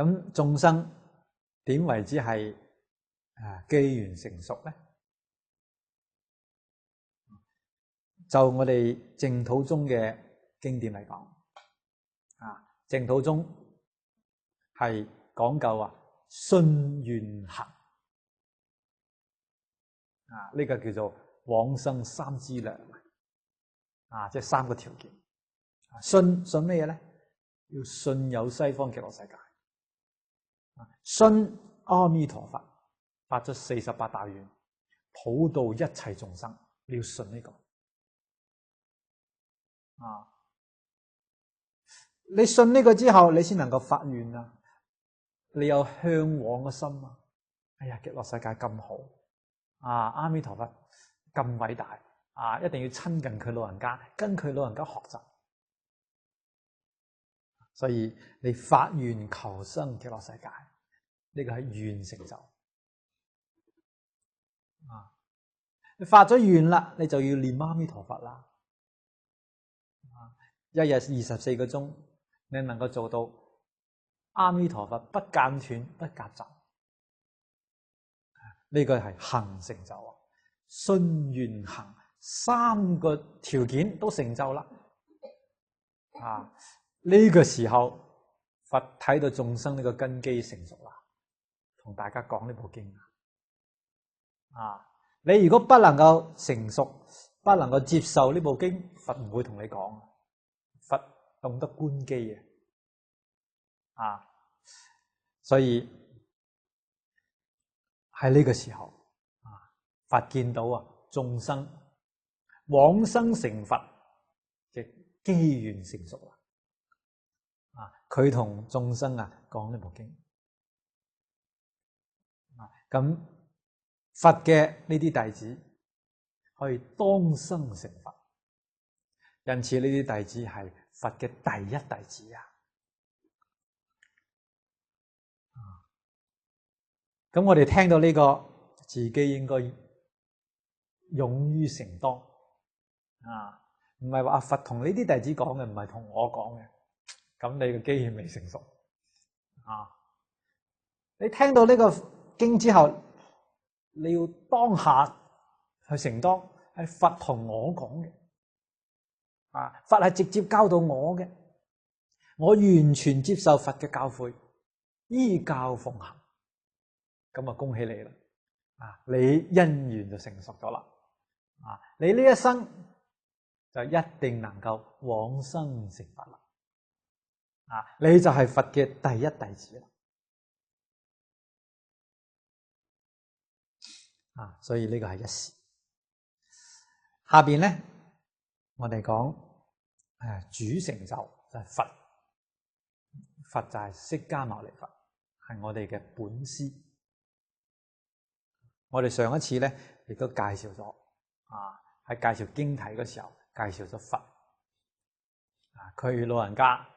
咁眾生點為之係機緣成熟咧？就我哋淨土宗嘅經典嚟講，淨土宗係講究信願行，呢個叫做往生三資糧，即係三個條件。信咩嘢咧？要信有西方極樂世界，信阿彌陀佛發出48大願，普渡一切眾生，你要信呢個。你信呢個之後，你先能夠發願啊！你有向往嘅心啊！哎呀，極樂世界咁好，阿彌陀佛咁偉大，一定要親近佢老人家，跟佢老人家學習。所以你發願求生極樂世界，呢個係願成就。你發咗願啦，你就要念阿彌陀佛啦。一日24個鐘，你能夠做到阿彌陀佛不間斷不夾雜，呢個係行成就。信願行三個條件都成就啦。呢個時候佛睇到眾生呢個根基成熟啦，同大家講呢部經。你如果不能夠成熟，不能夠接受呢部經，佛唔會同你講。佛懂得觀機嘅，所以喺呢個時候，佛見到眾生往生成佛嘅機緣成熟啦，佢同眾生講呢部經，咁佛嘅呢啲弟子可以當生成佛，因此呢啲弟子係佛嘅第一弟子啊！咁我哋聽到呢個，自己應該勇於承當唔係話佛同呢啲弟子講嘅，唔係同我講嘅，咁你嘅機緣未成熟你聽到呢個經之後，你要當下去承當，係佛同我講嘅。佛係直接教導我嘅，我完全接受佛嘅教誨，依教奉行，咁恭喜你啦！你因緣就成熟咗啦，你呢一生就一定能夠往生成佛啦，你就係佛嘅第一弟子啦，所以呢個係一時。下邊咧，我哋講主成就就係佛，佛就係釋迦牟尼佛，係我哋嘅本師。我哋上一次咧亦都介紹咗，喺介紹經體嘅時候介紹咗佛，佢老人家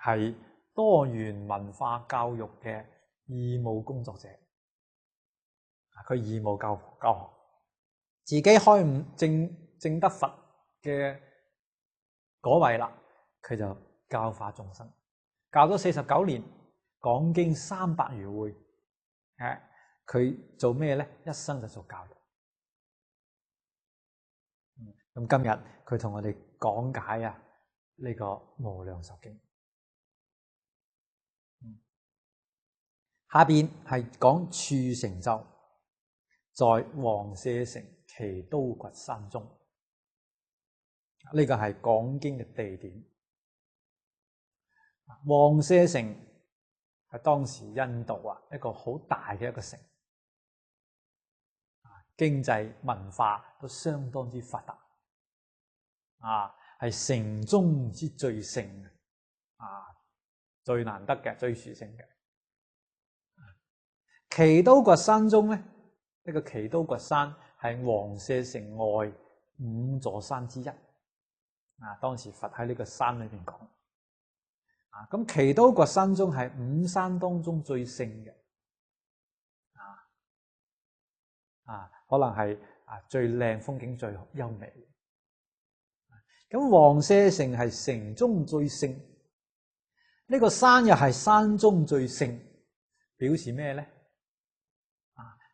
係多元文化教育嘅義務工作者，佢義務教學，自己開悟證得佛嘅嗰位啦，佢就教化眾生，教咗49年，講經300餘會，佢做咩咧？一生就做教育。咁今日佢同我哋講解呢個無量壽經。下邊係講處成就，在王舍城奇都崛山中。呢個係講經嘅地點。王舍城係當時印度一個好大嘅一個城，經濟文化都相當之發達，係城中之最盛，最難得嘅、最殊勝嘅。奇都崛山中咧，呢個奇都崛山係王舍城外5座山之一。當時佛喺呢個山裏邊講，咁奇都崛山中係5山當中最勝嘅，可能係最靚風景最優美。咁王舍城係城中最勝，呢個山又係山中最勝，表示咩咧？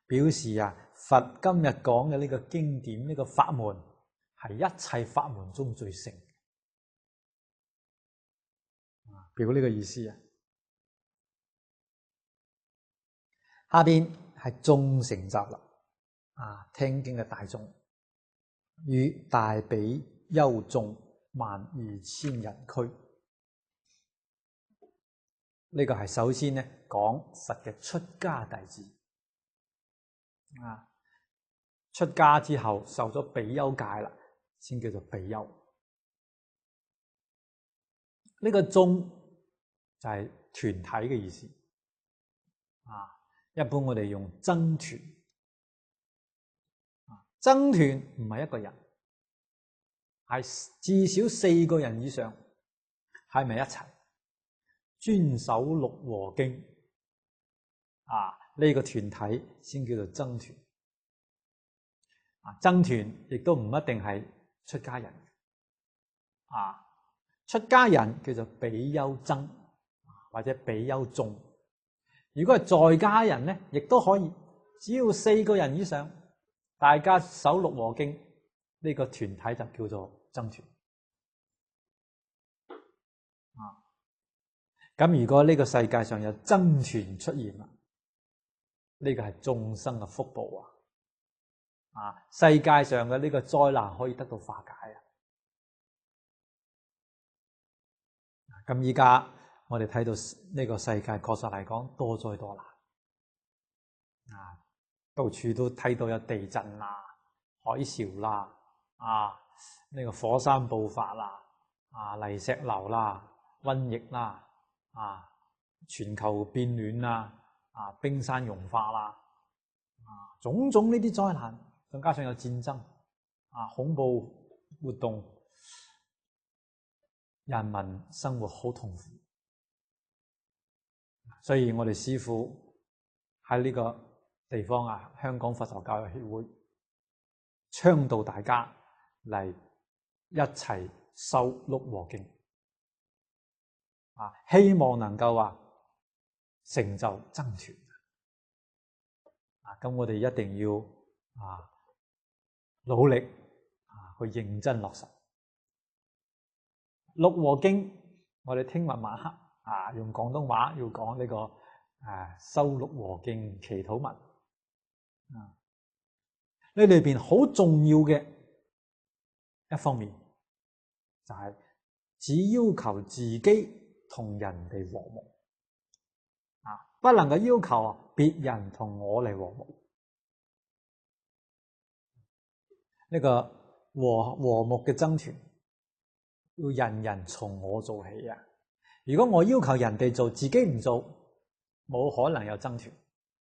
表示佛今日講嘅呢個經典，呢個法門係一切法門中最勝，表呢個意思啊。下邊係眾成集啦，聽經嘅大眾與大比丘眾12000人俱。呢個係首先咧講佛嘅出家弟子。出家之後受咗比丘戒啦，先叫做比丘。呢個眾就係團體嘅意思。一般我哋用僧團。僧團唔係一個人，係至少4個人以上，喺埋一齊專守六和經。呢個團體先叫做僧團。僧團亦都唔一定係出家人。出家人叫做比丘僧或者比丘眾。如果係在家人咧，亦都可以，只要4個人以上，大家守六和經，呢個團體就叫做僧團。咁如果呢個世界上有僧團出現啦，呢個係眾生嘅福報世界上嘅呢個災難可以得到化解咁依家我哋睇到呢個世界確實嚟講多災多難到處都睇到有地震啦、海嘯啦、呢個火山爆發啦、泥石流啦、瘟疫啦、全球變暖啦、冰山融化啦、種種呢啲災難，再加上有戰爭、恐怖活動，人民生活好痛苦。所以我哋師父喺呢個地方香港佛陀教育協會倡導大家嚟一齊修六和經，希望能夠成就僧團。咁我哋一定要努力去認真落實六和經。我哋聽日晚黑用廣東話要講呢個修六和經祈禱文。呢裏邊好重要嘅一方面就係只要求自己同人哋和睦，不能夠要求別人同我嚟和睦。呢個和睦嘅僧團要人人從我做起如果我要求人哋做，自己唔做，冇可能有僧團，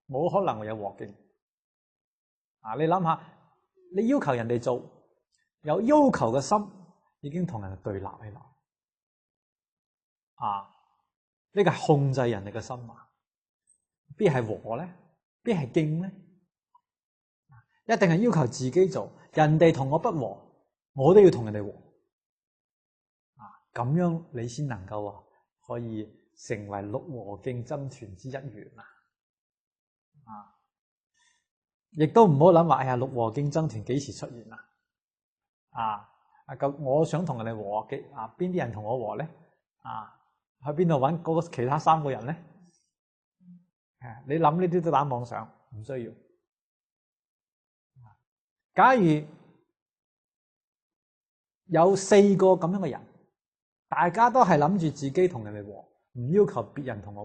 冇可能會有和經。你諗下，你要求人哋做，有要求嘅心已經同人對立起來。呢個係控制人哋嘅心邊係和咧？邊係經咧？一定係要求自己做，人哋同我不和，我都要同人哋和。咁樣你先能夠可以成為六和經僧團之一員亦都唔好諗話，哎呀，六和經僧團幾時出現咁我想同人哋和邊啲人同我和咧？去邊度揾嗰其他3個人咧？你諗呢啲都打妄想，唔需要。假如有4個咁樣嘅人，大家都係諗住自己同人哋和，唔要求別人同我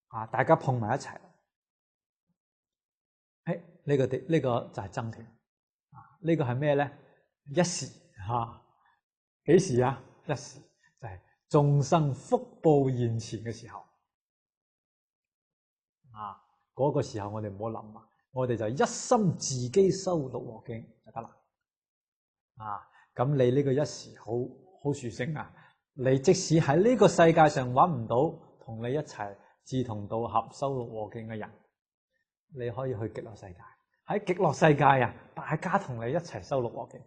和，大家碰埋一齊，呢個就係僧團。呢個係咩咧？一時幾時一時就係眾生福報現前嘅時候。嗰個時候我哋唔好諗我哋就一心自己修六和經就得啦。咁你呢個一時好殊勝你即使喺呢個世界上揾唔到同你一齊志同道合修六和經嘅人，你可以去極樂世界。喺極樂世界大家同你一齊修六和經。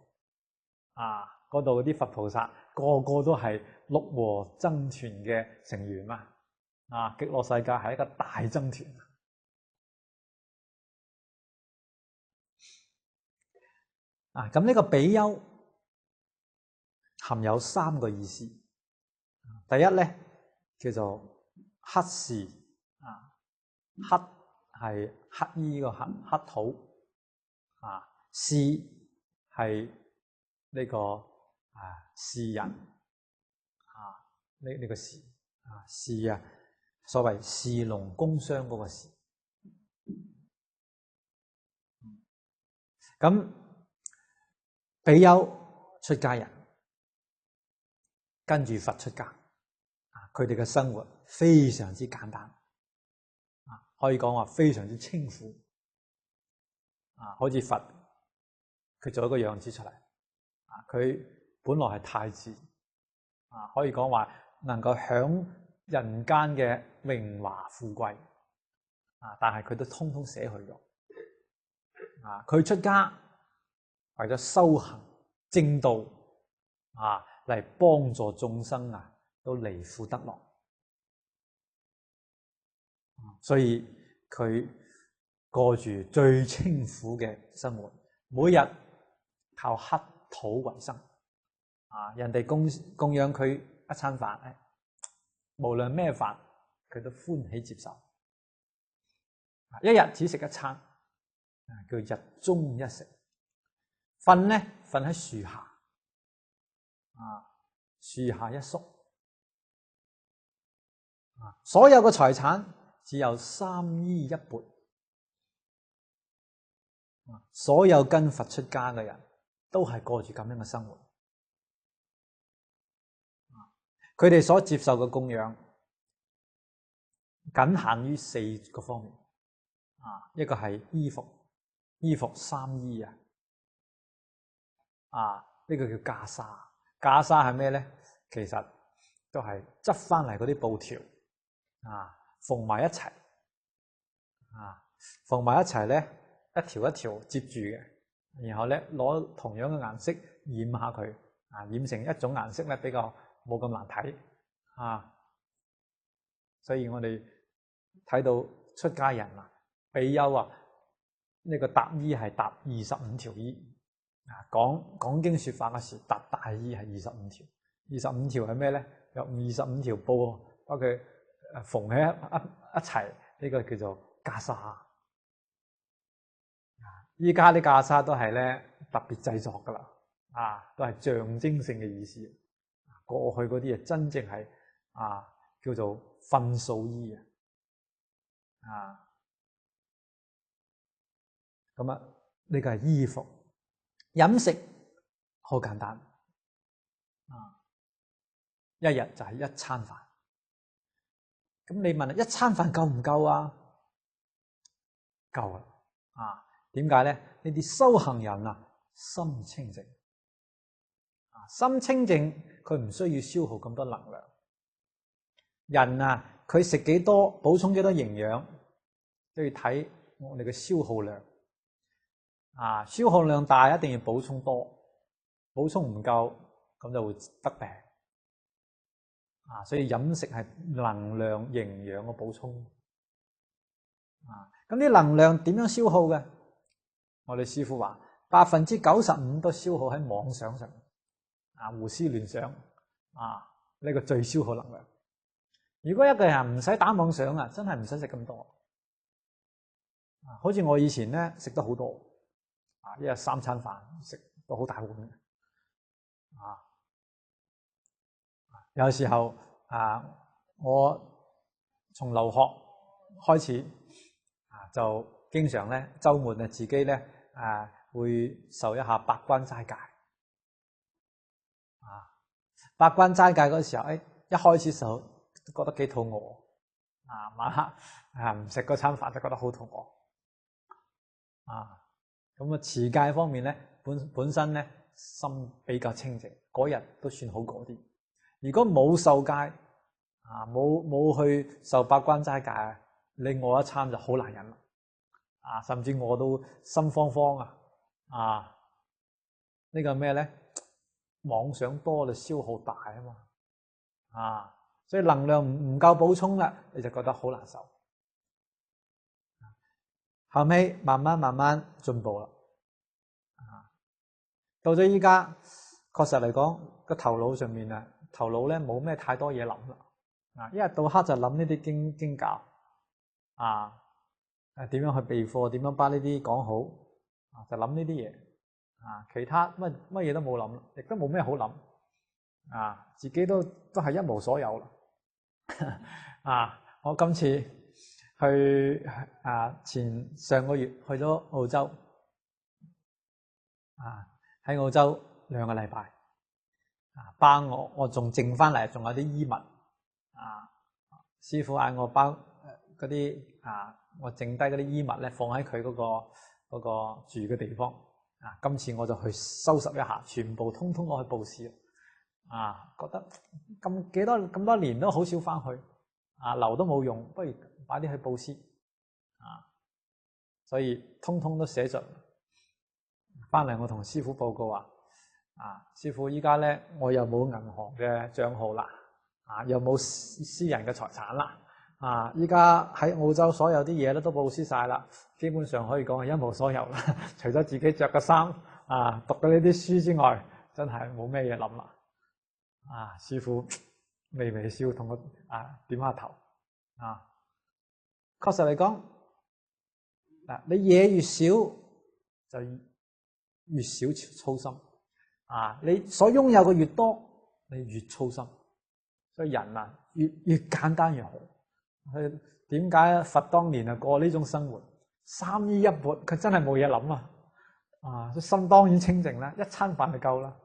嗰度啲佛菩薩個個都係六和僧團嘅成員嘛。啊，極樂世界係一個大僧團。啊，咁呢個比丘含有3個意思。第一咧叫做乞士，啊，乞係乞衣個乞，乞討，啊，士係呢個士人，啊，呢個士，啊，士啊，所謂士農工商嗰個士。咁比丘出家人跟住佛出家，佢哋嘅生活非常之簡單，可以講話非常之清苦，好似佛佢做一個樣子出嚟，佢本來係太子，可以講話能夠享人間嘅榮華富貴，但係佢都通通捨去咗，佢出家為咗修行正道，嚟幫助眾生都離苦得樂，所以佢過住最清苦嘅生活，每日靠乞討為生，人哋供養佢一餐飯，無論咩飯佢都歡喜接受，一日只食一餐，叫日中一食。瞓咧瞓喺樹下，樹下一宿，所有嘅財產只有3衣1缽，所有跟佛出家嘅人都係過住咁樣嘅生活，佢哋所接受嘅供養僅限於4個方面，一個係衣服3衣呢個叫袈裟，袈裟係咩咧？其實都係執翻嚟嗰啲布條，縫埋一齊，縫埋一齊咧，一條一條接住嘅，然後咧攞同樣嘅顏色染下佢，染成一種顏色咧比較冇咁難睇，所以我哋睇到出家人比丘呢個搭衣係搭25條衣。講經說法嘅時，搭大衣係25條，25條係咩咧？有25條布把佢縫喺一齊，呢個叫做袈裟。依家啲袈裟都係咧特別製作噶啦，都係象徵性嘅意思。過去嗰啲啊真正係叫做糞掃衣咁呢個係衣服。飲食好簡單，一日就係一餐飯。咁你問一餐飯夠唔夠啊？夠啦，點解咧？呢啲修行人心清淨，心清淨佢唔需要消耗咁多能量。人佢食幾多，補充幾多營養，都要睇我哋嘅消耗量。消耗量大一定要補充多，補充唔夠咁就會得病。所以飲食係能量營養嘅補充。咁啲能量點樣消耗嘅？我哋師父話95%都消耗喺妄想上，胡思亂想，呢個最消耗能量。如果一個人唔使打妄想真係唔使食咁多。好似我以前咧食得好多。一日3餐飯食到好大碗嘅，有時候我從留學開始就經常咧週末自己咧會受一下八關齋戒，八關齋戒嗰時候一開始時候覺得幾肚餓，晚黑唔食嗰餐飯就覺得好肚餓，咁持戒方面咧，本身咧心比較清淨，嗰日都算好過啲。如果冇受戒，冇去受八關齋戒，你餓一餐就好難忍啦，甚至餓到心慌慌呢個咩咧？妄想多就消耗大啊嘛，所以能量唔夠補充啦，你就覺得好難受。後尾慢慢進步啦，到咗依家，確實嚟講個頭腦上面啊，頭腦咧冇咩太多嘢諗啦，一日到黑就諗呢啲經教點樣去備課，點樣把呢啲講好就諗呢啲嘢其他乜嘢都冇諗，亦都冇咩好諗自己都係一無所有啦我今次去上個月去咗澳洲喺澳洲2個禮拜包我仲剩翻嚟，仲有啲衣物師傅嗌我包嗰啲我剩低嗰啲衣物咧放喺佢嗰個住嘅地方今次我就去收拾一下，全部通通攞去布施覺得咁多年都好少翻去留都冇用，不如擺啲去布施所以通通都寫着翻嚟。我同師傅報告話師傅，依家咧我又冇銀行嘅賬號啦又冇私人嘅財產啦依家喺澳洲所有啲嘢咧都布施晒啦，基本上可以講係一無所有啦除咗自己着嘅衫讀嘅呢啲書之外，真係冇咩嘢諗啦師傅微笑同我點下頭確實嚟講你嘢越少就越少操心你所擁有嘅越多，你越操心。所以人越簡單越好。點解佛當年過呢種生活，3衣1缽，佢真係冇嘢諗心當然清淨啦，一餐飯就夠啦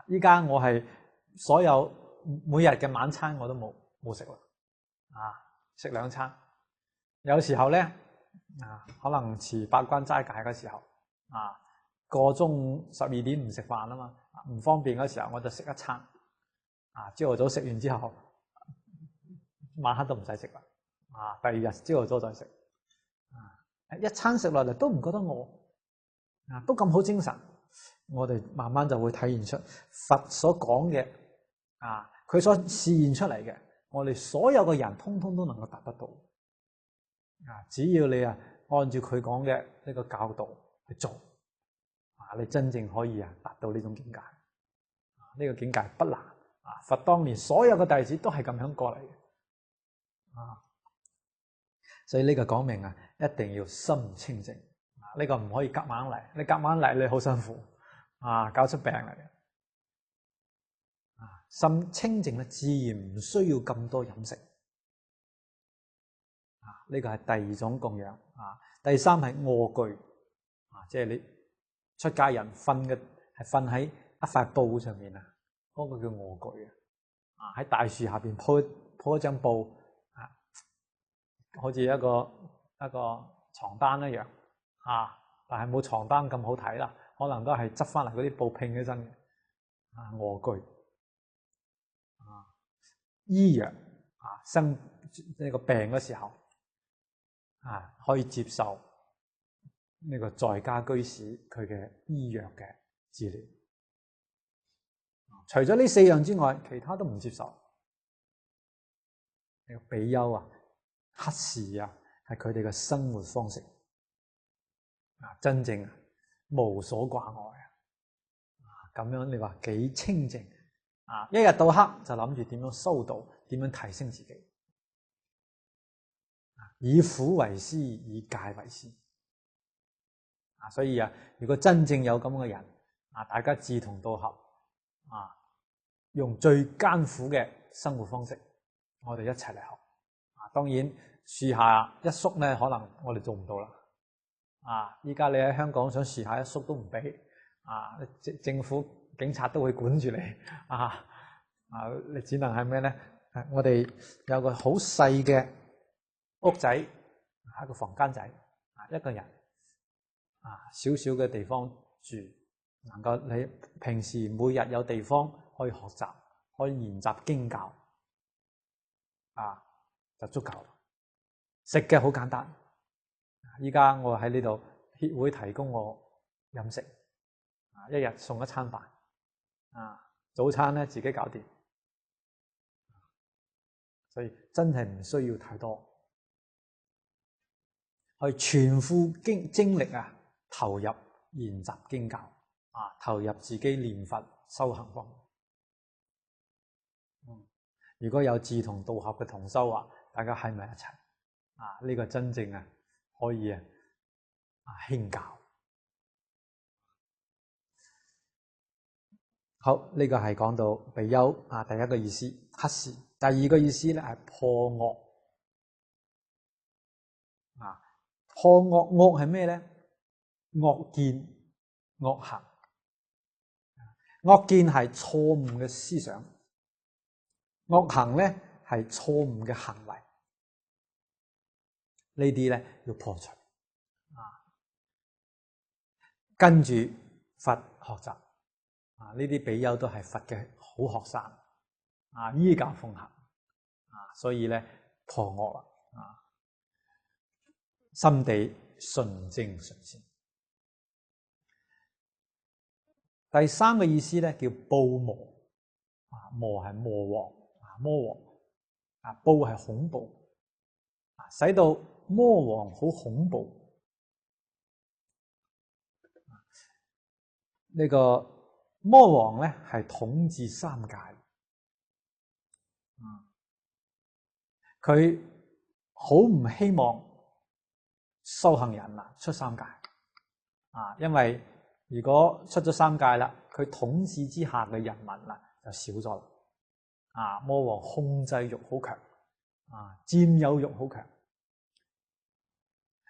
依家我係所有每日嘅晚餐我都冇食啦食2餐，有時候咧可能持8關齋戒嘅時候過中12點唔食飯啊嘛，唔方便嘅時候我就食1餐朝頭早食完之後晚黑都唔使食啦第2日朝頭早再食一餐食落嚟都唔覺得餓都咁好精神。我哋慢慢就會體現出佛所講嘅佢所示現出嚟嘅，我哋所有嘅人通通都能夠達得到只要你按照佢講嘅呢個教導去做你真正可以達到呢種境界呢個境界不難佛當年所有嘅弟子都係咁樣過嚟嘅所以呢個講明一定要心清淨呢個唔可以夾硬嚟，你夾硬嚟你好辛苦搞出病嚟嘅心清淨咧，自然唔需要咁多飲食呢個係第2種供養第3係臥具即係你出家人瞓嘅係瞓喺一塊布上面嗰個叫臥具喺大樹下邊鋪一張布好似一個床單一樣但係冇床單咁好睇啦，可能都係執翻嚟嗰啲布拼起身嘅臥具醫藥生呢個病嘅時候可以接受呢個在家居士佢嘅醫藥嘅治療除咗呢4樣之外，其他都唔接受呢個比丘乞士係佢哋嘅生活方式真正無所掛礙咁樣你話幾清淨一日到黑就諗住點樣修道，點樣提升自己以苦為師，以戒為師所以如果真正有咁嘅人大家志同道合用最艱苦嘅生活方式我哋一齊嚟學當然樹下一宿咧，可能我哋做唔到啦依家你喺香港想樹下一宿都唔俾政府警察都會管住你你只能係咩咧？我哋有個好細嘅屋仔，一個房間仔一個人少少嘅地方住，能夠你平時每日有地方可以學習，可以研習經教就足夠啦。食嘅好簡單，依家我喺呢度協會提供我飲食一日送一餐飯，早餐咧自己搞掂，所以真係唔需要太多，去全副精力投入研習經教，投入自己念佛修行方面。如果有志同道合嘅同修大家喺埋一齊，呢個真正可以興教。好，呢個係講到比丘第一個意思，乞士。第二個意思咧係破惡。破惡，惡係咩咧？惡見、惡行。惡見係錯誤嘅思想，惡行咧係錯誤嘅行為。呢啲咧要破除。跟住佛學習。呢啲比丘都係佛嘅好學生，依教奉行，所以咧破惡啦，心地純正純善。第三個意思咧叫怖魔，魔係魔王，魔王，怖係恐怖，使到魔王好恐怖。呢個魔王咧係統治三界，佢好唔希望修行人出三界，因為如果出咗三界啦，佢統治之下嘅人民就少咗啦。魔王控制欲好強，佔有欲好強，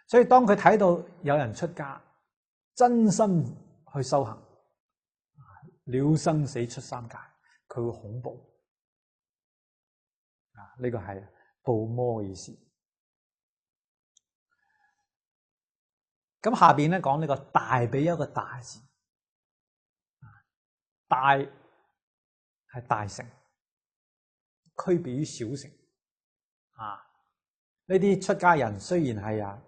所以當佢睇到有人出家，真心去修行，了生死出三界，佢會恐怖。呢個係怖魔嘅意思。咁下邊咧講呢個大比丘嘅大字，大係大乘，區別於小乘。呢啲出家人雖然係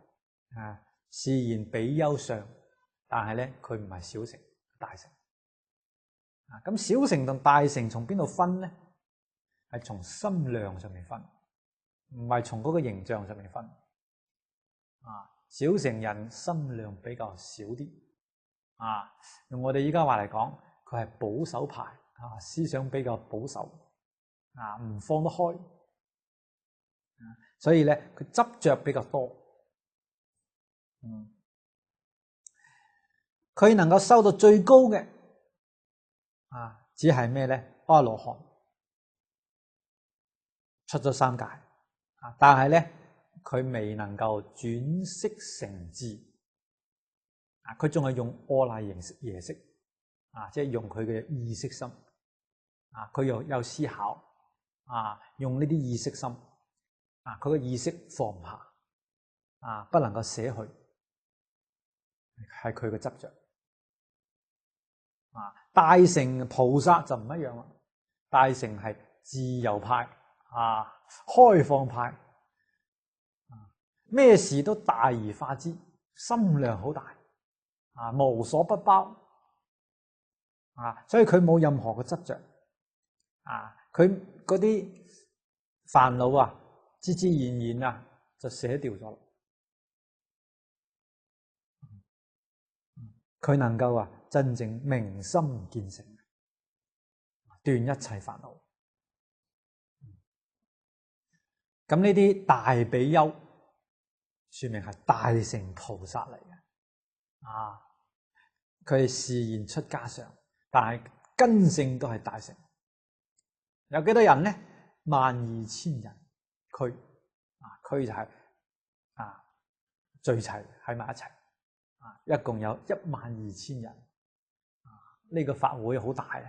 示現比丘相，但係咧佢唔係小乘，大乘。咁小乘同大乘從邊度分呢？係從心量上面分，唔係從嗰個形象上面分。小乘人心量比較少啲，用我哋依家話嚟講，佢係保守派，思想比較保守，唔放得開，所以咧佢執着比較多。佢能夠收到最高嘅，只係咩咧？阿羅漢出咗三界，但係咧佢未能夠轉識成智，佢仲係用阿賴耶識，即係用佢嘅意識心，佢又有思考，用呢啲意識心，佢嘅意識放唔下，不能夠捨去，係佢嘅執着。大乘菩薩就唔一樣啦，大乘係自由派，開放派，咩事都大而化之，心量好大，無所不包，所以佢冇任何嘅執着，佢嗰啲煩惱自自然然就捨掉咗。佢能夠真正明心見性，斷一切煩惱。咁呢啲大比丘，說明係大乘菩薩嚟嘅。佢係示現出家相，但係根性都係大乘。有幾多人呢？12000人區，區就係聚齊喺埋一齊。一共有12000人，呢個法會好大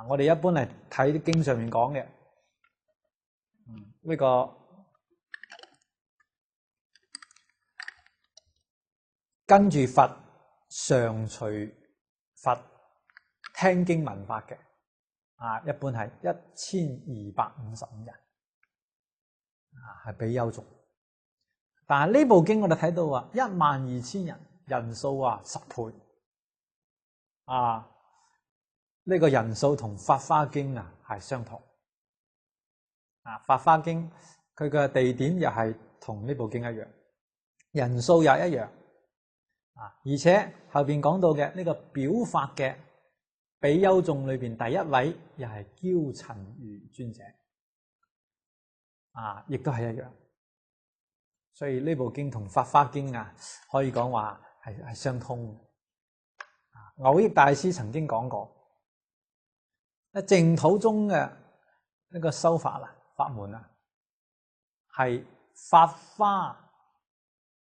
我哋一般係睇啲經上面講嘅，呢個跟住佛常隨佛聽經聞法嘅，一般係1255人，係比丘族。但係呢部經我哋睇到12000人，人數10倍，啊，呢個人數同《法華經》啊係相同。啊，《法華經》佢嘅地點又係同呢部經一樣，人數又一樣。啊，而且後邊講到嘅呢個表法嘅比丘眾裏邊第一位又係憍陳如尊者。啊，亦都係一樣。所以呢部經同《法華經》啊，可以講話係相通。蕅益大師曾經講過，淨土中嘅呢個修法啊、法門啊，係法華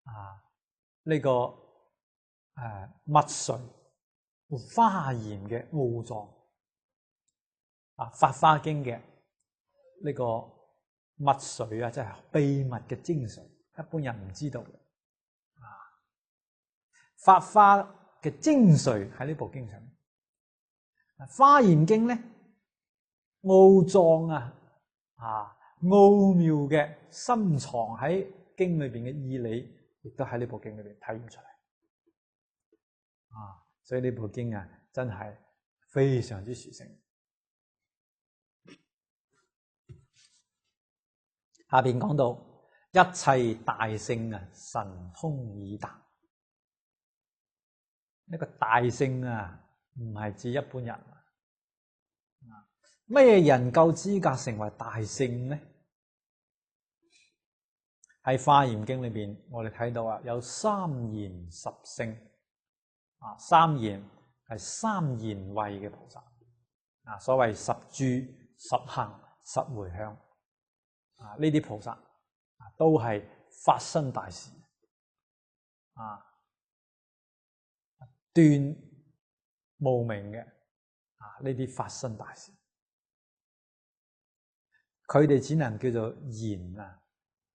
啊呢個密髓華嚴嘅奧藏啊，《法華經》嘅呢個密髓啊，即係秘密嘅精髓，一般人唔知道嘅。啊，法華嘅精髓喺呢部經上面。華嚴經咧，奧藏奧妙嘅深藏喺經裏邊嘅義理，亦都喺呢部經裏邊體現出嚟。所以呢部經啊，真係非常之殊勝。下邊講到一切大聖啊，神通已達。呢個大聖啊，唔係指一般人。咩人夠資格成為大聖呢？喺《華嚴經》裏邊，我哋睇到啊，有三賢十聖。三賢係三賢位嘅菩薩。所謂十住、十行、十迴向。呢啲菩薩都係法身大士。斷無明嘅呢啲法身大士。佢哋只能叫做賢啊，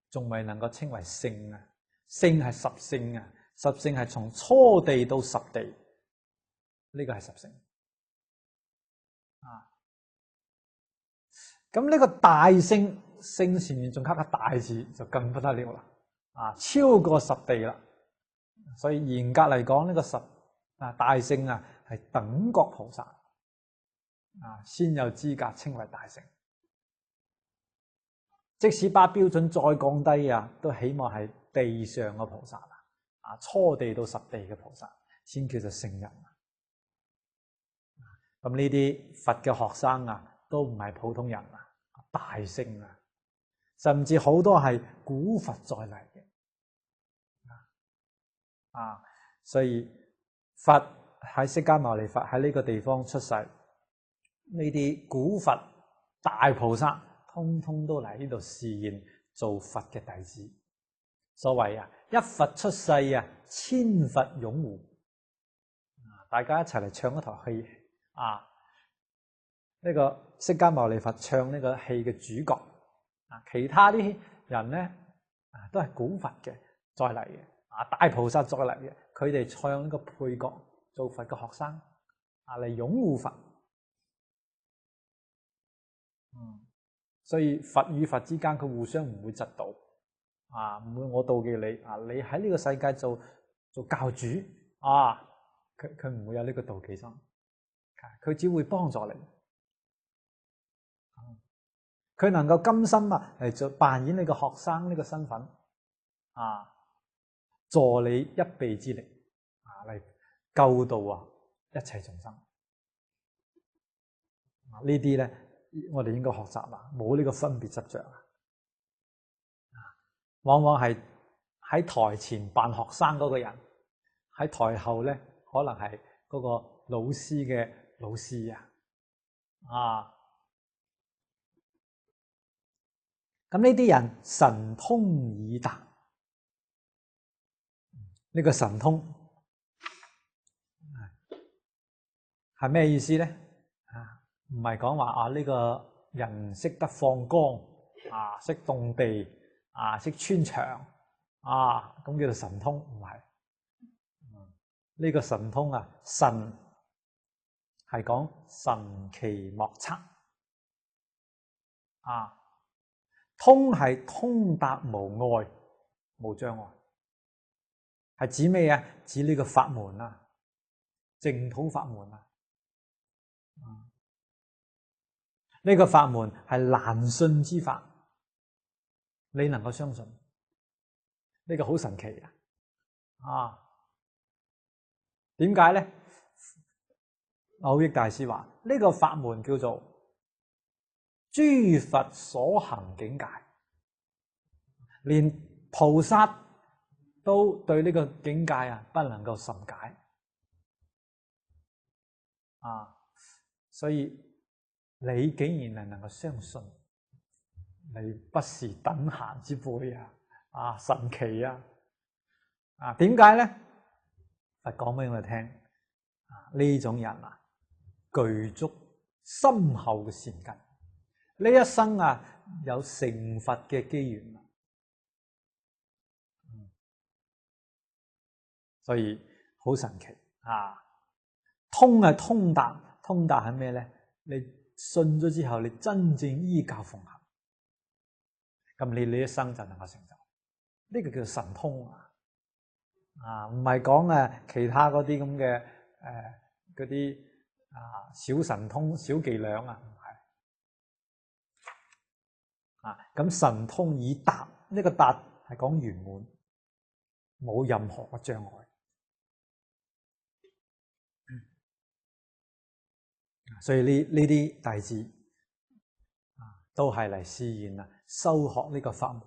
仲未能夠稱為聖啊。聖係十聖啊，十聖係從初地到十地，呢個係十聖。咁呢個大聖，聖前面仲加個大字，就更不得了啦。超過十地啦。所以嚴格嚟講，呢個大聖啊，係等覺菩薩先有資格稱為大聖。即使把標準再降低啊，都起碼係地上嘅菩薩初地到十地嘅菩薩先叫做聖人。咁呢啲佛嘅學生啊，都唔係普通人大聖啊，甚至好多係古佛再嚟嘅。所以佛喺釋迦牟尼佛喺呢個地方出世，呢啲古佛大菩薩通通都嚟呢度示現做佛嘅弟子。所謂一佛出世千佛擁護。大家一齊嚟唱一台戲呢個釋迦牟尼佛唱呢個戲嘅主角。其他啲人咧都係古佛嘅再嚟嘅。大菩薩再嚟嘅，佢哋唱呢個配角，做佛嘅學生嚟擁護佛。所以佛與佛之間，佢互相唔會嫉妒唔會我妒忌你你喺呢個世界做教主佢唔會有呢個妒忌心，佢只會幫助你。佢能夠甘心嚟做扮演你個學生呢個身份助你一臂之力嚟救度一切眾生。呢啲咧，我哋應該學習冇呢個分別執着。往往係喺台前扮學生嗰個人，喺台後咧可能係嗰個老師嘅老師咁呢啲人神通已達。呢個神通係咩意思咧？唔係講話呢個人識得放光識動地識穿牆咁叫做神通，唔係。呢個神通神係講神奇莫測通係通達無礙無障礙。係指咩指呢個法門淨土法門啊！呢個法門係難信之法，你能夠相信？呢個好神奇啊！點解咧？蕅益大師話：呢個法門叫做諸佛所行境界，連菩薩都對呢個境界不能夠甚解啊！所以你竟然係能夠相信，你不是等閒之輩啊！神奇啊！點解咧？佛講俾我哋聽，呢種人具足深厚嘅善根，呢一生有成佛嘅機緣，所以好神奇啊！通係通達，通達係咩咧？你信咗之後，你真正依教奉行，咁你呢一生就能夠成就，呢個叫神通唔係講其他嗰啲咁嘅嗰啲小神通、小伎倆唔係咁神通以達，呢個達係講圓滿，冇任何嘅障礙。所以呢啲弟子都係嚟試驗修學呢個法門，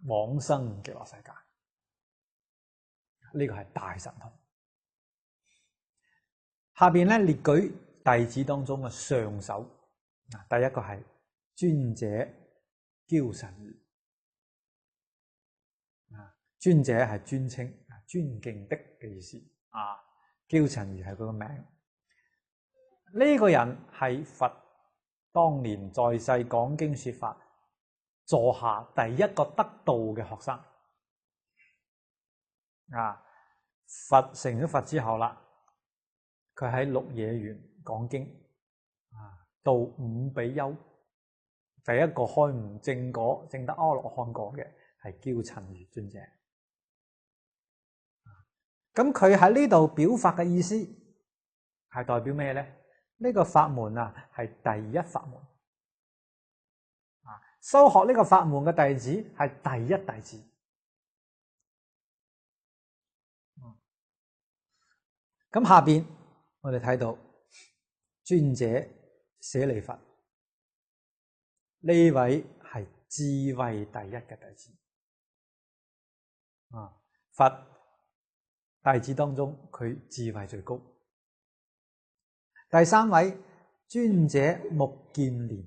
往生極樂世界。呢個係大神通。下邊咧列舉弟子當中嘅上首，第一個係尊者憍陳如。尊者係尊稱、尊敬的嘅意思。憍陳如係佢個名。呢個人係佛當年在世講經說法座下第一個得道嘅學生。佛成咗佛之後啦，佢喺鹿野園講經，度五比丘，第一個開悟正果證得阿羅漢果嘅係憍陳如尊者。咁佢喺呢度表法嘅意思係代表咩咧？呢個法門係第一法門，修學呢個法門嘅弟子係第一弟子。咁下邊我哋睇到尊者舍利弗，呢位係智慧第一嘅弟子。佛弟子當中佢智慧最高。第三位尊者目犍連，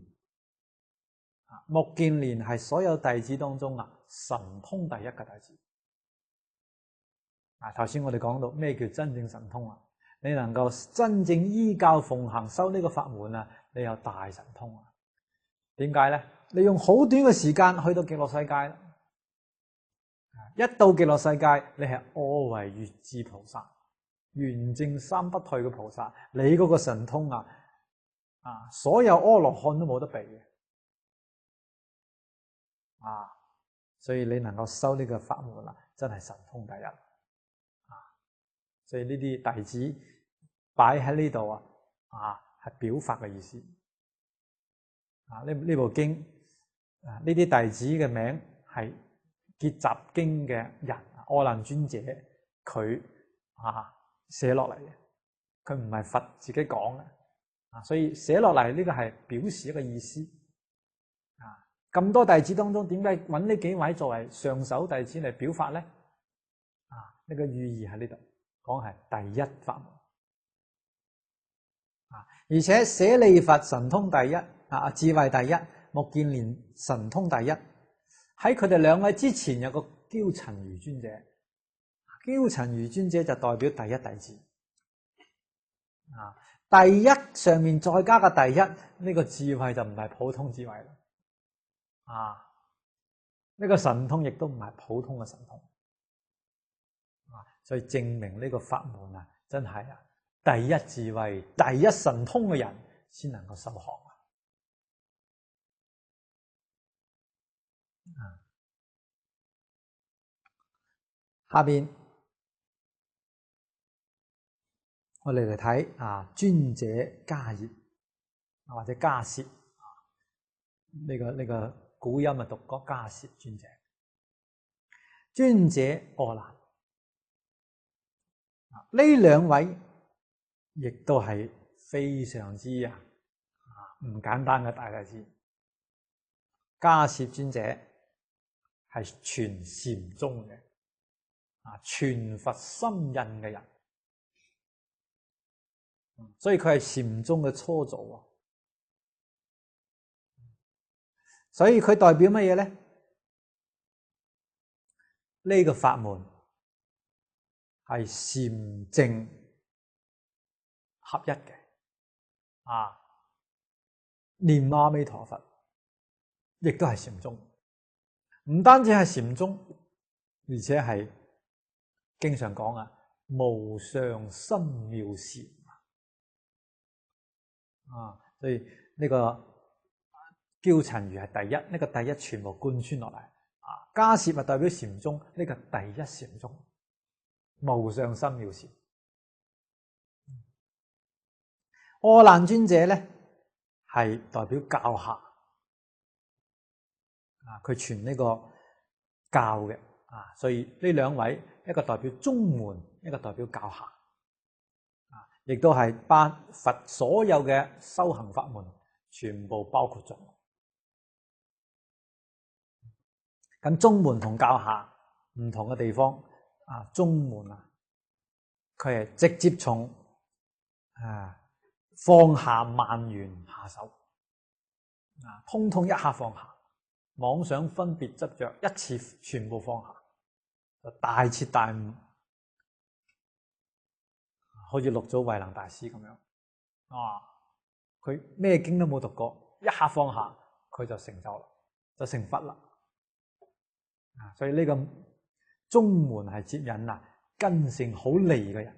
目犍連係所有弟子當中神通第一嘅弟子。頭先我哋講到咩叫真正神通你能夠真正依教奉行修呢個法門你有大神通點解咧？你用好短嘅時間去到極樂世界，一到極樂世界，你係阿惟越致菩薩，圓證三不退嘅菩薩，你嗰個神通所有阿羅漢都冇得比嘅所以你能夠修呢個法門真係神通第一所以呢啲弟子擺喺呢度係表法嘅意思呢部經呢啲弟子嘅名係結集經嘅人阿難尊者佢寫落嚟嘅，佢唔係佛自己講嘅所以寫落嚟呢個係表示一個意思咁多弟子當中，點解揾呢幾位作為上首弟子嚟表法咧？呢個寓意喺呢度。講係第一法門而且舍利弗神通第一智慧第一，目犍連神通第一。喺佢哋兩位之前有個憍陳如尊者，憍陳如尊者就代表第一弟子第一上面再加個第一，呢個智慧就唔係普通智慧啦呢個神通亦都唔係普通嘅神通所以證明呢個法門真係第一智慧、第一神通嘅人先能夠修學下邊我哋嚟睇啊，尊者迦葉或者迦葉啊，呢個古音啊讀過迦葉尊者。尊者阿難呢兩位亦都係非常之唔簡單嘅大弟子。迦葉尊者係傳禪宗嘅傳佛心印嘅人，所以佢係禪宗嘅初祖啊。所以佢代表乜嘢咧？呢個法門係禪淨合一嘅念阿彌陀佛，亦都係禪宗。唔單止係禪宗，而且係經常講無上深妙禪所以呢個憍陳如係第一，呢個第一全部貫穿落嚟。迦葉代表禪宗，呢個第一禪宗無上深妙禪。阿難尊者咧係代表教下佢傳呢個教嘅所以呢兩位一個代表宗門，一個代表教下亦都係把佛所有嘅修行法門全部包括咗。咁宗門同教下唔同嘅地方宗門佢係直接從放下萬緣下手通通一下放下，妄想分別執着一次全部放下，就大徹大悟，好似六祖慧能大師咁樣佢咩經都冇讀過，一下放下佢就成就啦，就成佛啦。所以呢個宗門係接引根性好利嘅人，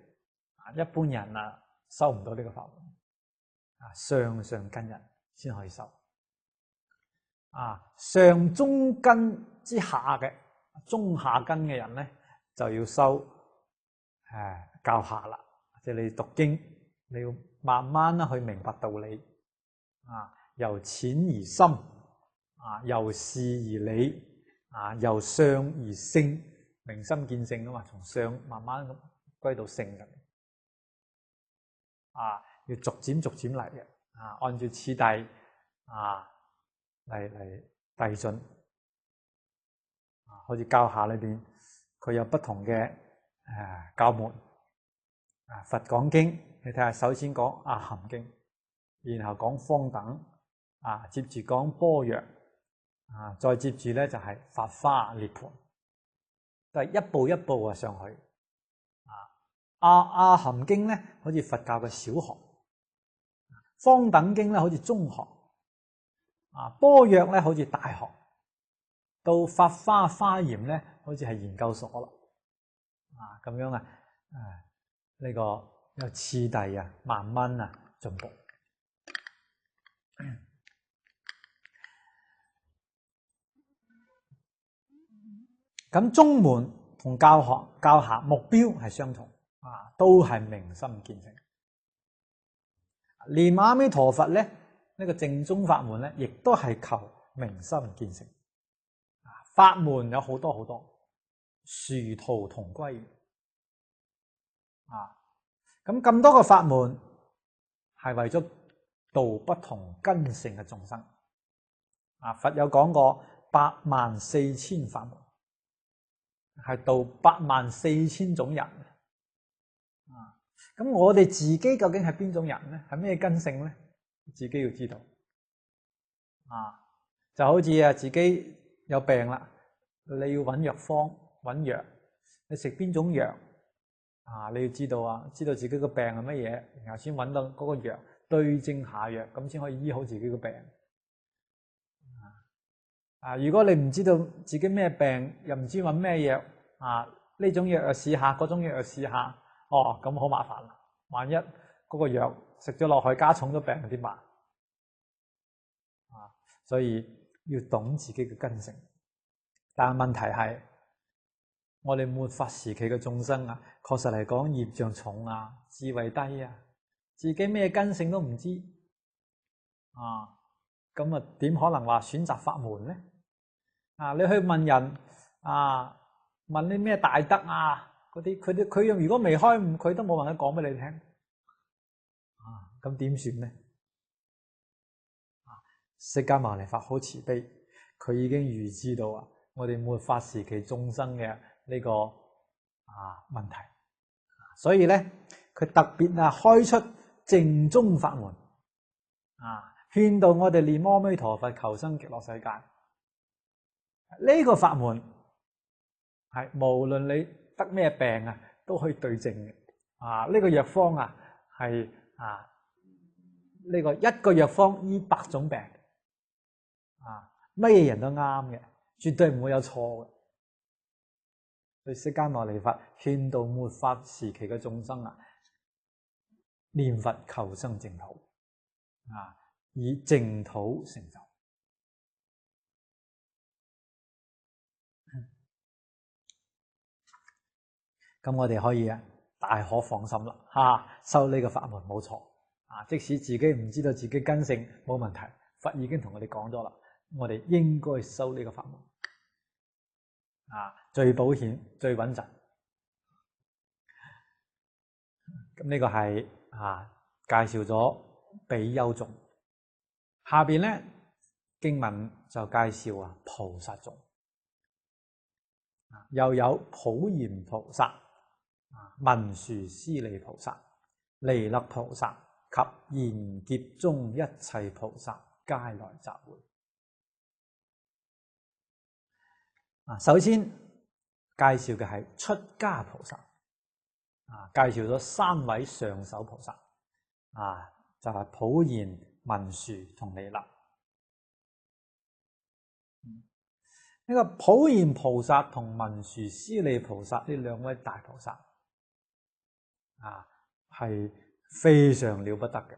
一般人收唔到呢個法門，上上根人先可以收。上中根之下嘅中下根嘅人咧，就要收教下啦。即係你讀經，你要慢慢去明白道理由淺而深由事而理由相而性，明心見性嘛，從相慢慢咁歸到性嘅要逐漸嚟嘅按照次第嚟遞進好似教下裏邊佢有不同嘅教門佛講經，你睇下，首先講阿含經，然後講方等接住講般若再接住咧就係法華涅槃，就係一步一步上去阿含經咧好似佛教嘅小學，方等經咧好似中學般若咧好似大學，到法華華嚴咧好似係研究所啦咁樣呢個有次第慢慢進步。咁宗門同教下目標係相同都係明心見性。念阿彌陀佛咧，呢個正宗法門咧，亦都係求明心見性。法門有好多好多，殊途同歸咁多個法門係為咗度不同根性嘅眾生佛有講過84000法門，係度84000種人咁我哋自己究竟係邊種人咧？係咩根性咧？自己要知道就好似自己有病啦，你要揾藥方揾藥，你食邊種藥你要知道知道自己個病係乜嘢，然後先揾到嗰個藥對症下藥，咁先可以醫好自己個病如果你唔知道自己咩病，又唔知揾咩藥呢種藥又試下，嗰種藥又試下咁好麻煩啦。萬一嗰個藥食咗落去加重咗病點辦所以要懂自己嘅根性。但係問題係我哋末法時期嘅眾生啊，確實嚟講業障重啊，智慧低啊，自己咩根性都唔知啊，咁啊點可能話選擇法門咧？啊，你去問人啊，問你咩大德啊嗰啲，佢如果未開悟，佢都冇辦法講俾你聽啊，咁點算咧？釋迦牟尼佛好慈悲，佢已經預知到啊，我哋末法時期眾生嘅呢個問題，所以咧佢特別開出淨宗法門勸導我哋念阿彌陀佛求生極樂世界。呢個法門係無論你得咩病啊，都可以對症嘅。呢個藥方啊係呢個一個藥方醫100種病。乜嘢人都啱嘅，絕對唔會有錯嘅。所以釋迦牟尼佛勸導末法時期嘅眾生念佛求生淨土，以淨土成就。咁我哋可以大可放心啦，修呢個法門冇錯。即使自己唔知道自己根性冇問題，佛已經同我哋講咗啦。我哋應該修呢個法門，最保險、最穩陣。咁呢個係介紹咗比丘眾，下邊咧經文就介紹菩薩眾，又有普賢菩薩、文殊師利菩薩、彌勒菩薩及賢劫中一切菩薩皆來集會。首先介紹嘅係出家菩薩，介紹咗3位上首菩薩，就係普賢、文殊同彌勒。呢個普賢菩薩同文殊師利菩薩呢2位大菩薩，係非常了不得嘅。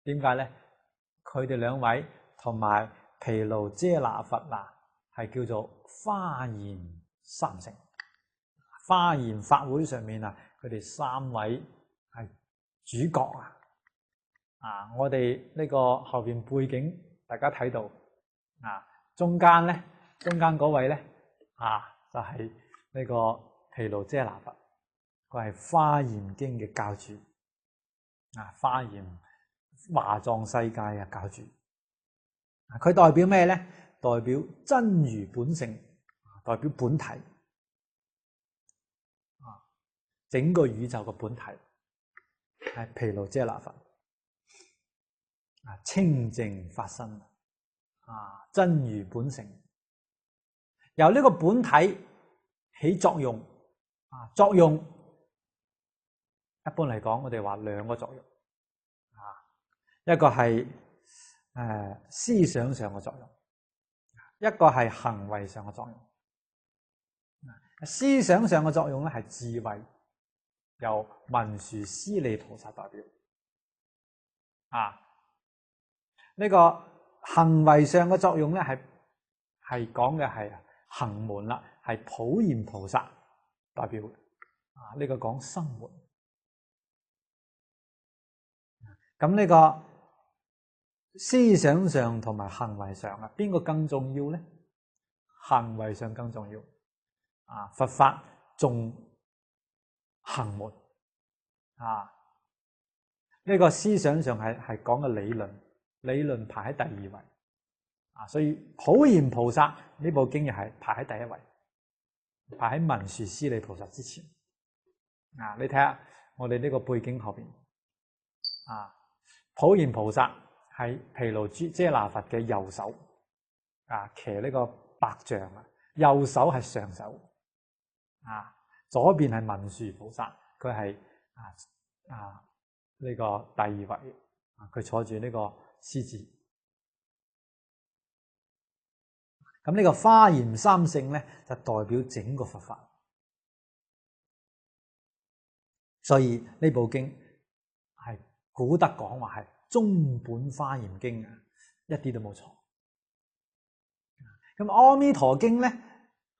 點解咧？佢哋2位同埋毗盧遮那佛係叫做華嚴三乘。華嚴法會上面佢哋3位係主角我哋呢個後邊背景大家睇到中間嗰位咧就係呢個毗盧遮那佛，佢係華嚴經嘅教主華嚴華藏世界嘅教主。佢代表咩咧？代表真如本性，代表本體，整個宇宙嘅本體係毗盧遮那佛，清淨法身，真如本性，由呢個本體起作用，作用一般嚟講，我哋話2個作用，一個係思想上嘅作用，一個係行為上嘅作用。思想上嘅作用咧係智慧，由文殊師利菩薩代表。呢個行為上嘅作用咧係講嘅係行門啦，係普賢菩薩代表。呢個講生活。咁呢個思想上同埋行為上邊個更重要咧？行為上更重要。佛法重行門。呢個思想上係講嘅理論排喺第2位。所以普賢菩薩呢部經又係排喺第1位，排喺文殊師利菩薩之前。你睇下我哋呢個背景後邊，普賢菩薩係毗盧遮那佛嘅右手，騎呢個白象，右手係上首，左邊係文殊菩薩，佢係呢個第2位，佢坐住呢個獅子。咁呢個華嚴三乘咧，就代表整個佛法。所以呢部經係古德講話係中本華嚴經一啲都冇錯。咁阿彌陀經咧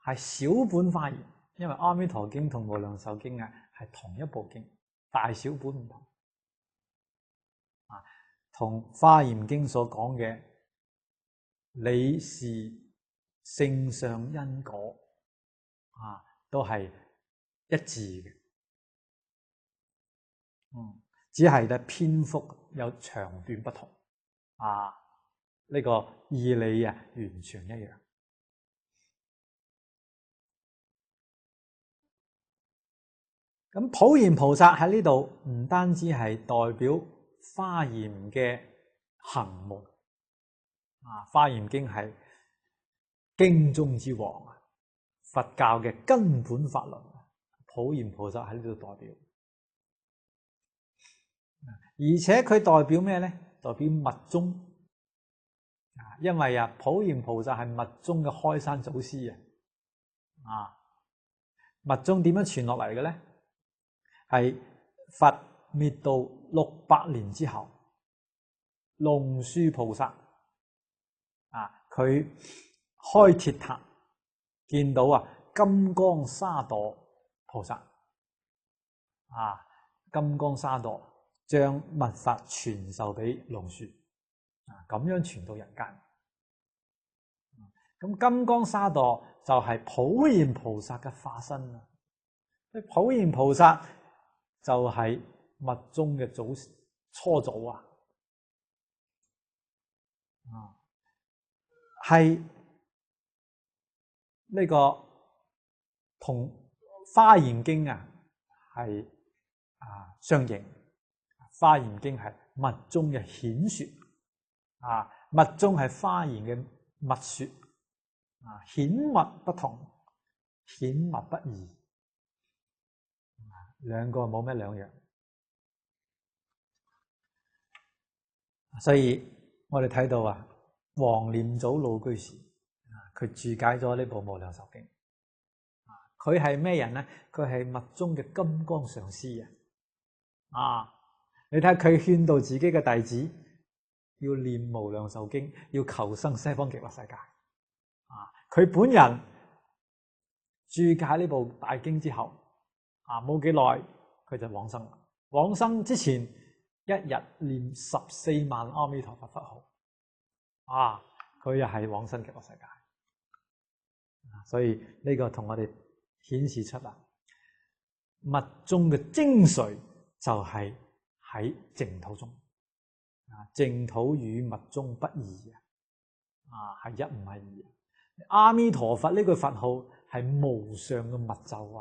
係小本華嚴，因為《阿彌陀經》同《無量壽經》係同一部經，大小本唔同。同《華嚴經》所講嘅理事性相因果都係一致嘅。只係咧篇幅有長短不同。呢個義理完全一樣。咁普賢菩薩喺呢度唔單止係代表華嚴嘅行門，華嚴經係經中之王，佛教嘅根本法律，普賢菩薩喺呢度代表。而且佢代表咩呢？代表密宗。因為普賢菩薩係密宗嘅開山祖師密宗點樣傳落嚟嘅呢？係佛滅度600年之後，龍樹菩薩佢開鐵塔，見到金剛沙埵菩薩金剛沙埵將密法傳授俾龍樹，咁樣傳到人間。咁金剛沙埵就係普賢菩薩嘅化身啦。普賢菩薩就係密宗嘅初祖係呢個同華嚴經係相應。華嚴經係密宗嘅顯說，密宗係華嚴嘅密說，顯密不同，顯密不異，兩個冇咩兩樣。所以我哋睇到黃念祖老居士，佢注解咗呢部《無量壽經》。佢係咩人呢？佢係密宗嘅金剛上師你睇下佢勸導自己嘅弟子要念《無量壽經》，要求生西方極樂世界。佢本人注解呢部大經之後，冇幾耐佢就往生啦。往生之前一日念14萬阿彌陀佛佛號，佢又係往生極樂世界。所以呢個同我哋顯示出密宗嘅精髓就係喺淨土中，淨土與密宗不異係一唔係二。阿彌陀佛呢句佛號係無上嘅密咒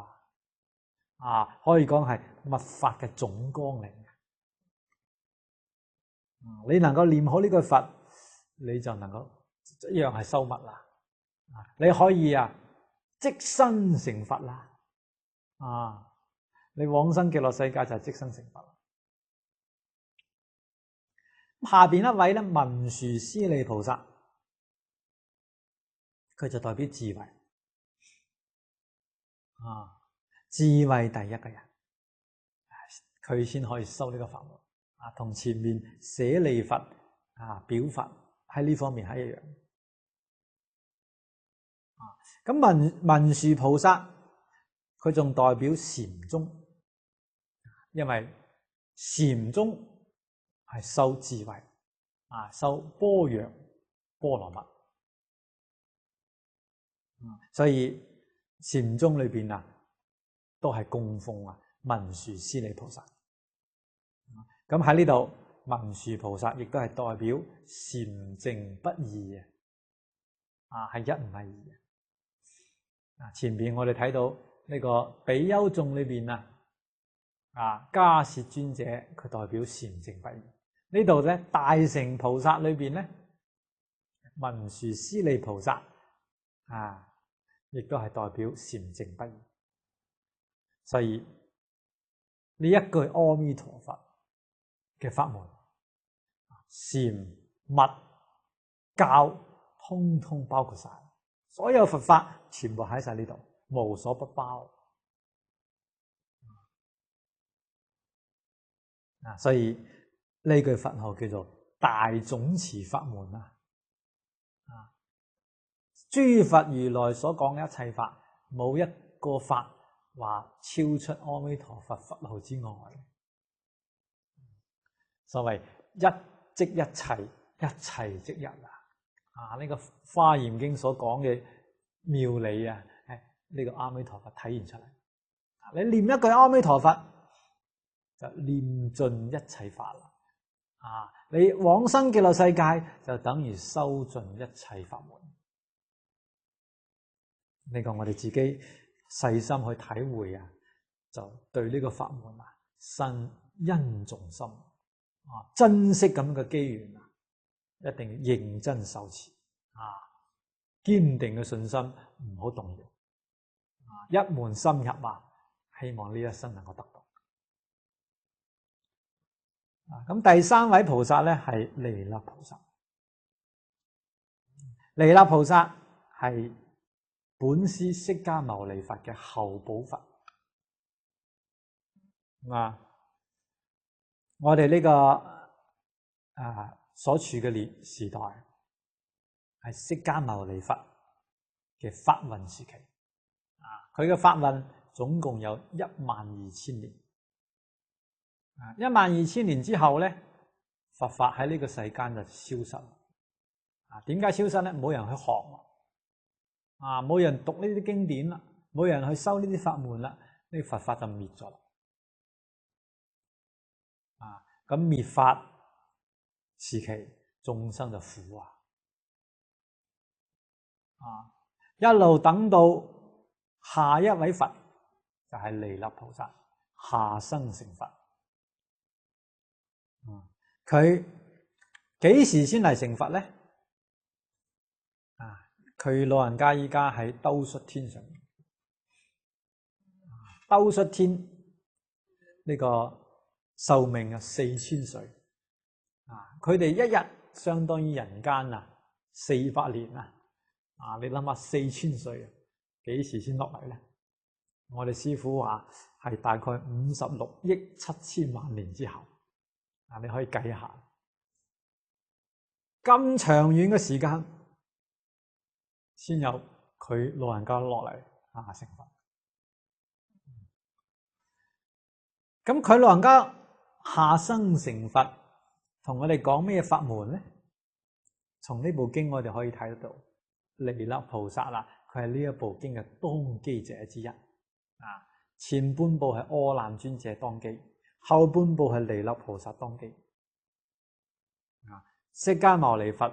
可以講係密法嘅總綱嚟。你能夠念好呢句佛，你就能夠一樣係修密啦。你可以即身成佛啦。你往生極樂世界就係即身成佛。下邊一位咧，文殊師利菩薩，佢就代表智慧。智慧第一嘅人，佢先可以修呢個法門。同前面舍利弗表法喺呢方面係一樣。咁文殊菩薩佢仲代表禪宗，因為禪宗係修智慧，修般若波羅蜜，所以禪宗裏邊都係供奉文殊師利菩薩。咁喺呢度，文殊菩薩亦都係代表禪淨不二係一唔係二。前邊我哋睇到呢個比丘眾裏邊迦葉尊者佢代表禪淨不二。呢度咧大乘菩薩裏邊咧，文殊師利菩薩亦都係代表禪淨不二。所以呢一句阿彌陀佛嘅法門，禪密教通通包括晒，所有佛法全部喺晒呢度，無所不包。所以呢句佛號叫做大總持法門諸佛如來所講嘅一切法，冇一個法話超出阿彌陀佛佛號之外。所謂一即一切，一切即一啊！呢個華嚴經所講嘅妙理啊，呢個阿彌陀佛體現出嚟。你念一句阿彌陀佛，就念盡一切法啦。啊！你往生極樂世界就等於修盡一切法門。呢個我哋自己細心去體會啊，就對呢個法門啊生恩重心啊，珍惜咁嘅機緣啊，一定要認真受持啊，堅定嘅信心唔好動搖啊，一門深入啊，希望呢一生能夠得到。咁第三位菩薩咧係彌勒菩薩。彌勒菩薩係本師釋迦牟尼佛嘅後補佛。我哋呢個所處嘅時代係釋迦牟尼佛嘅法運時期。佢嘅法運總共有12000年。12000年之後咧，佛法喺呢個世間就消失。點解消失咧？冇人去學冇人讀呢啲經典啦，冇人去修呢啲法門啦，呢個佛法就滅咗。咁滅法時期，眾生就苦一路等到下一位佛就係彌勒菩薩下生成佛。佢幾時先嚟成佛咧？佢老人家依家喺兜率天上面。兜率天呢個壽命4000歲。佢哋一日相當於人間400年你諗下4000歲幾時先落嚟咧？我哋師父話係大概56億7千萬年之後。你可以計一下，咁長遠嘅時間先有佢老人家落嚟成佛。咁佢老人家下生成佛，同我哋講咩法門咧？從呢部經我哋可以睇得到，彌勒菩薩佢係呢一部經嘅當機者之一。前半部係阿難尊者當機。後半部係彌勒菩薩當機。釋迦牟尼佛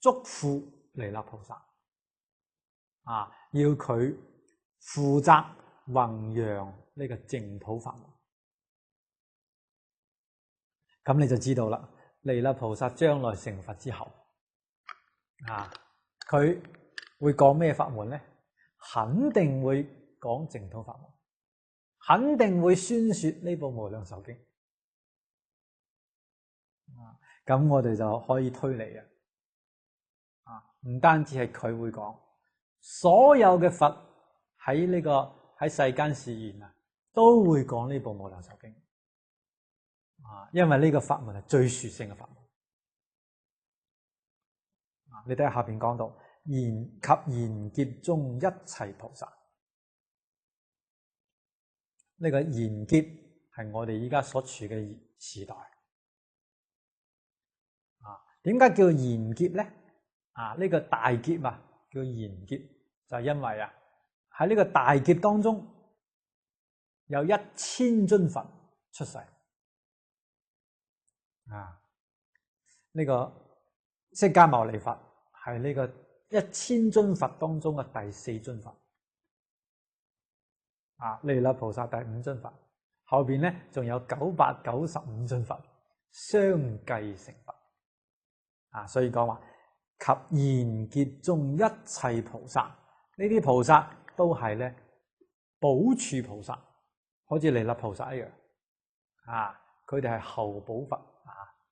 囑咐彌勒菩薩要佢負責弘揚呢個淨土法門。咁你就知道啦，彌勒菩薩將來成佛之後佢會講咩法門咧？肯定會講淨土法門，肯定會宣說呢部無量壽經。咁我哋就可以推理唔單止係佢會講，所有嘅佛喺世間示現都會講呢部無量壽經。因為呢個法門係最殊勝嘅法門。你睇下下邊講到及賢劫中一切菩薩。呢個賢劫係我哋依家所處嘅時代。點解叫賢劫咧？呢個大劫叫賢劫，就係因為喺呢個大劫當中有1000尊佛出世。呢個釋迦牟尼佛係呢個1000尊佛當中嘅第4尊佛。彌勒菩薩第5尊佛，後邊咧仲有995尊佛相繼成佛。所以講話及賢劫中一切菩薩，呢啲菩薩都係咧補處菩薩，好似彌勒菩薩一樣。佢哋係後補佛，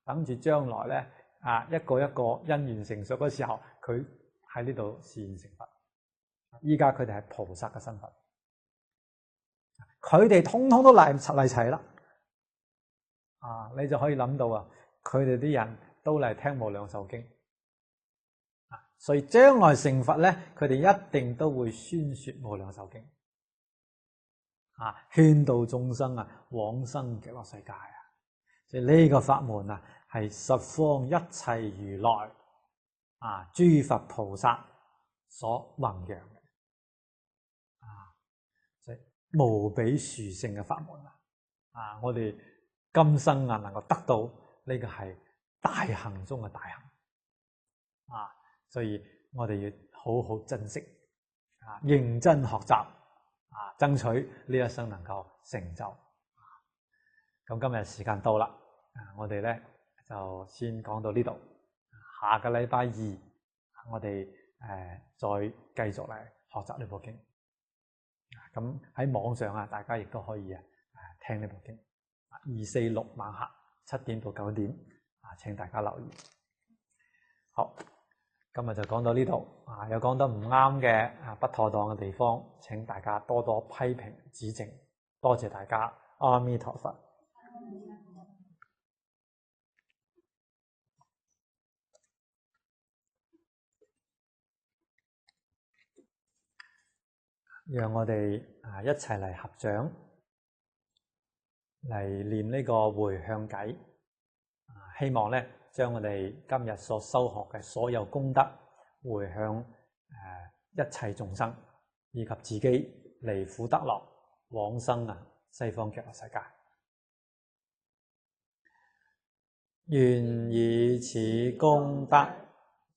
等住將來咧一個一個因緣成熟嘅時候，佢喺呢度示現成佛。依家佢哋係菩薩嘅身份。佢哋通通都嚟齊啦，你就可以諗到佢哋啲人都嚟聽無量壽經，所以將來成佛咧，佢哋一定都會宣說無量壽經勸導眾生往生極樂世界所以呢個法門係十方一切如來諸佛菩薩所弘揚嘅所以無比殊勝嘅法門我哋今生能夠得到呢個係大行中嘅大行所以我哋要好好珍惜認真學習爭取呢一生能夠成就咁今日時間到啦我哋咧就先講到呢度下個禮拜二我哋再繼續嚟學習呢部經咁喺網上大家亦都可以聽呢部經2、4、6晚黑7點到9點請大家留意好今日就講到呢度有講得唔啱嘅不妥當嘅地方請大家多多批評指正多謝大家阿彌陀佛讓我哋一齊嚟合掌嚟念呢個回向偈希望咧將我哋今日所修學嘅所有功德回向一切眾生以及自己離苦得樂往生西方極樂世界願以此功德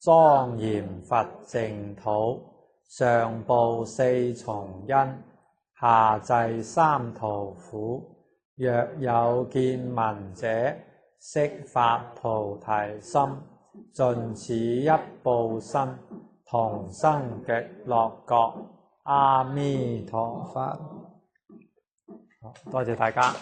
莊嚴佛淨土上報四重恩下濟三途苦若有見聞者悉發菩提心盡此一報身同生極樂國阿彌陀佛多謝大家